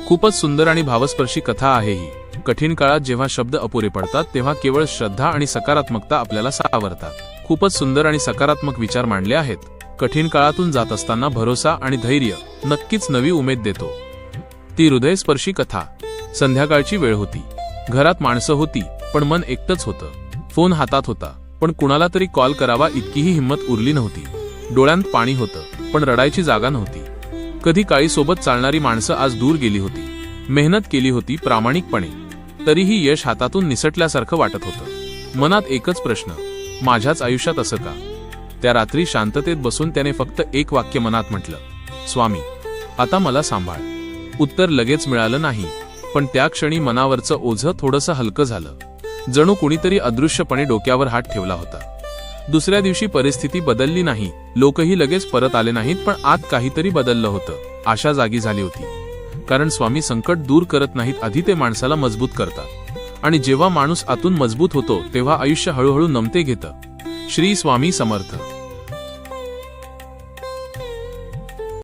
खूपच सुंदर आणि भावस्पर्शी कथा आहे ही। कठीण काळात जेव्हा शब्द अपुरे पडतात तेव्हा केवळ श्रद्धा आणि सकारात्मकता आपल्याला सावरतात। खूपच सुंदर आणि सकारात्मक विचार मांडले आहेत। कठीण काळातून जात असताना भरोसा आणि धैर्य नक्कीच नवी उमेद देतो। ती हृदयस्पर्शी कथा। संध्याकाळची वेळ होती, घरात माणसं होती पण मन एकटंच होतं। फोन हातात होता पण कुणाला तरी कॉल करावा इतकीही हिंमत उरली नव्हती। डोळ्यांत पाणी होतं पण रडायची जागा नव्हती। कधी काळी सोबत चालणारी माणसं आज दूर गेली होती। मेहनत केली होती प्रामाणिकपणे, तरीही यश हातातून निसटल्यासारखं वाटत होतं। मनात एकच प्रश्न, माझ्याच आयुष्यात असं का? त्या रात्री शांततेत बसून त्याने फक्त एक वाक्य मनात म्हटलं, स्वामी आता मला सांभाळ। उत्तर लगेच मिळालं नाही, पण त्या क्षणी मनावरचं ओझं थोडंसं हलकं झालं। जणू कुणीतरी अदृश्यपणे डोक्यावर हात ठेवला होता। दुसऱ्या दिवशी परिस्थिती बदलली नाही, लोकही लगेच परत आले नाहीत, पण आत काहीतरी बदललं होतं। आशा जागी झाली होती, कारण स्वामी संकट दूर करत नाहीत, आधी ते माणसाला मजबूत करतात। आणि जेव्हा माणूस आतून मजबूत होतो तेव्हा आयुष्य हळूहळू नमते घेतं। श्री स्वामी समर्थ।